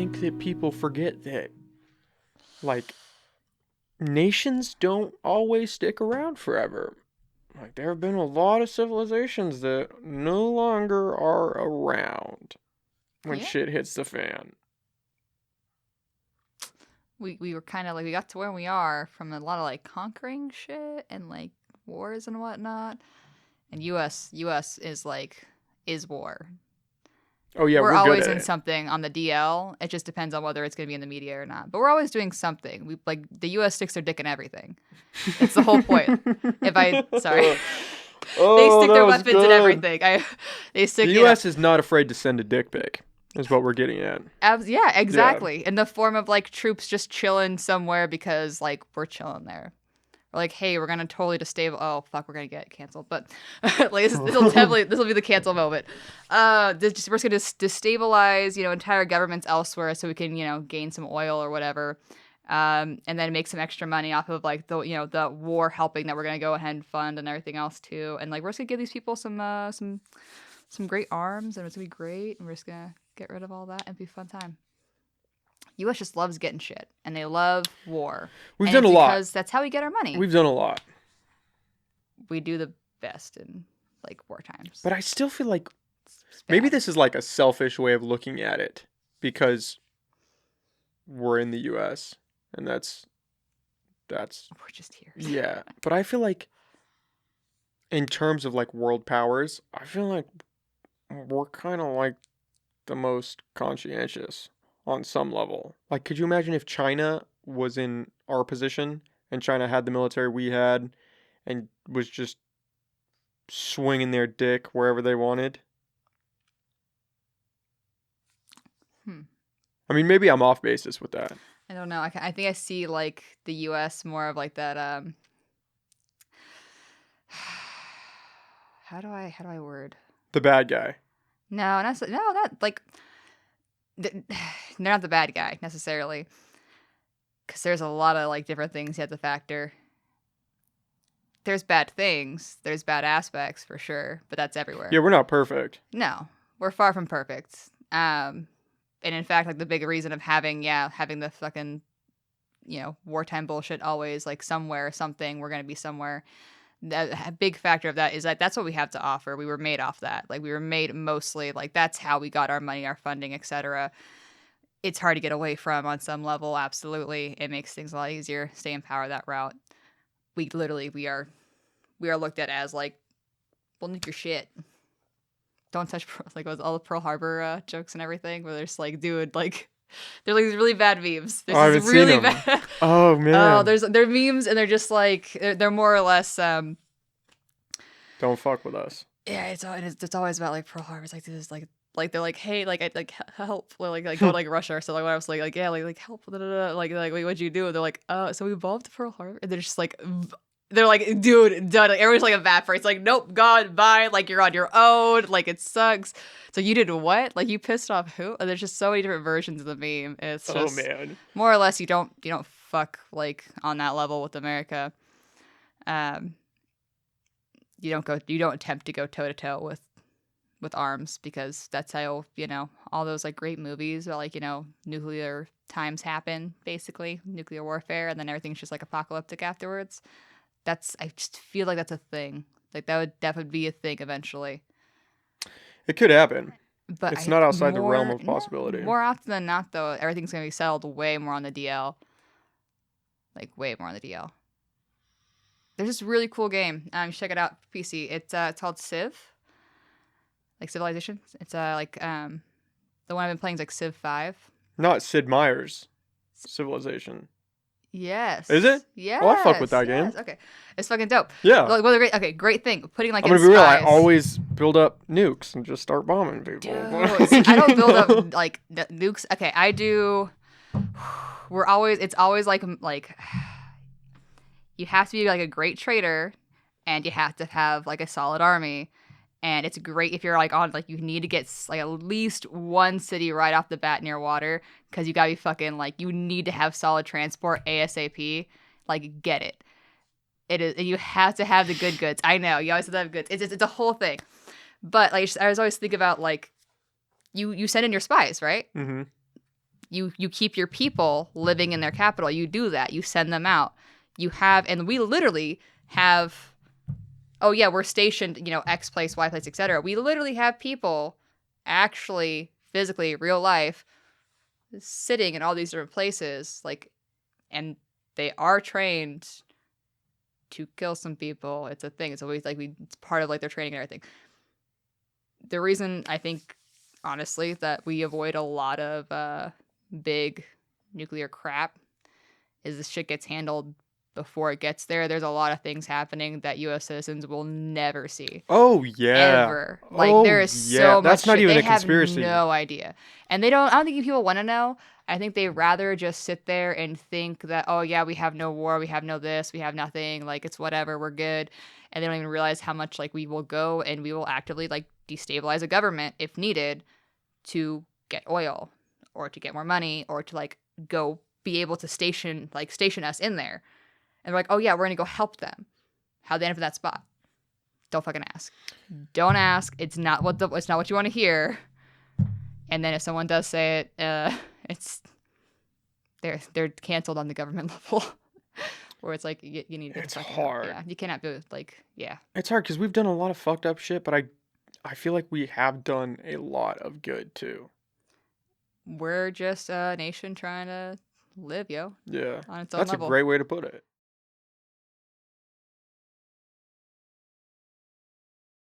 think that people forget that, like, nations don't always stick around forever. Like, there have been a lot of civilizations that no longer are around when shit hits the fan. We were kind of like, we got to where we are from a lot of like conquering shit and like wars and whatnot. And U.S. is war. Oh yeah, We're we're good always at in it. something on the DL. It just depends on whether it's going to be in the media or not. But we're always doing something. We like the U.S. sticks their dick in everything. That's the whole point. Sorry. They stick their weapons in everything. They stick. The U.S. is not afraid to send a dick pic. Is what we're getting at. Yeah, exactly. Yeah. In the form of like troops just chilling somewhere because like we're chilling there. Or like, hey, we're gonna totally destabilize. Oh fuck, we're gonna get canceled. But like this will be the cancel moment. We're just gonna destabilize entire governments elsewhere so we can gain some oil or whatever. And then make some extra money off of like the war helping that we're gonna go ahead and fund and everything else too. And like we're just gonna give these people some great arms and it's gonna be great. And we're just gonna get rid of all that and be a fun time. U.S. just loves getting shit and they love war. We've done a lot because that's how we get our money. We've done a lot. We do the best in like war times. But I still feel like maybe this is like a selfish way of looking at it because we're in the U.S. and that's we're just here. Yeah, but I feel like in terms of like world powers, I feel like we're kind of like the most conscientious on some level. Like, could you imagine if China was in our position and China had the military we had and was just swinging their dick wherever they wanted? I mean, maybe I'm off basis with that. I don't know. I think I see like the U.S. more of like that. How do I word the bad guy? No, that like they're not the bad guy necessarily, because there's a lot of like different things you have to factor. There's bad things, there's bad aspects for sure, but that's everywhere. Yeah, we're not perfect. No, we're far from perfect. And in fact, like the big reason of having the fucking wartime bullshit always like somewhere, something, we're gonna be somewhere. A big factor of that is that that's what we have to offer. We were made off that. Like we were made mostly like that's how we got our money, our funding, etc. It's hard to get away from on some level. Absolutely, it makes things a lot easier. Stay in power that route. We are looked at as like, we'll nuke your shit. Don't touch like with all the Pearl Harbor jokes and everything. Where there's like, dude, like. They're like these really bad memes. I haven't seen them. Bad. Oh man. They're memes and they're just like they're more or less. Don't fuck with us. Yeah, it's always about like Pearl Harbor. It's like this like they're like, hey, like I like help, like go to like Russia or something. Like I was like yeah, like help, like wait, what'd you do? And they're like, so we bombed Pearl Harbor, and they're just like. They're like, dude, done. Like, everyone's like evaporates. Like, nope, gone, bye. Like, you're on your own. Like, it sucks. So you did what? Like, you pissed off who? And there's just so many different versions of the meme. It's just man. More or less, you don't fuck like on that level with America. You don't attempt to go toe to toe with arms because that's how all those like great movies where like nuclear times happen, basically nuclear warfare, and then everything's just like apocalyptic afterwards. I just feel like that's a thing. Like that would definitely be a thing eventually. It could happen, but it's not outside the realm of possibility. More often than not, though, everything's gonna be settled way more on the DL. Like way more on the DL. There's this really cool game. You should check it out. PC. It's called Civ. Like Civilization. It's like the one I've been playing is like Civ 5. Not Sid Meier's Civilization. Yes. Is it? Yeah. Oh, I fuck with that game. Okay. It's fucking dope. Yeah. Well, great thing. Putting like I'm gonna be real. I always build up nukes and just start bombing people. Dude, I don't build up like nukes. Okay, I do. It's always like you have to be like a great trader, and you have to have like a solid army. And it's great if you're like on like you need to get like at least one city right off the bat near water because you gotta be fucking like you need to have solid transport ASAP. Like get it. It is. You have to have the good goods. I know you always have to have goods. It's a whole thing. But like I was always thinking about like you send in your spies, right? Mm-hmm. you keep your people living in their capital. You do that. You send them out. You have, and we literally have, oh yeah, we're stationed, X place, Y place, etc. We literally have people actually physically real life sitting in all these different places, like, and they are trained to kill some people. It's a thing. It's always like it's part of like their training and everything. The reason I think, honestly, that we avoid a lot of big nuclear crap is this shit gets handled before it gets there. There's a lot of things happening that U.S. citizens will never see. Oh yeah. Ever. Like, Oh there is yeah. so much That's not shit. even They a have conspiracy. no idea. And I don't think people want to know. I think they rather just sit there and think that, oh yeah, we have no war, we have no this, we have nothing, like it's whatever, we're good. And they don't even realize how much like we will go and we will actively like destabilize a government if needed to get oil or to get more money or to like go be able to station us in there. And we're like, oh yeah, we're gonna go help them. How'd they end up in that spot? Don't fucking ask. Don't ask. It's not what you want to hear. And then if someone does say it, it's they're canceled on the government level, where it's like you need to It's fucking know. hard. Yeah, you cannot be like, yeah. It's hard because we've done a lot of fucked up shit, but I feel like we have done a lot of good too. We're just a nation trying to live, yo, Yeah. on its own That's a level. great way to put it.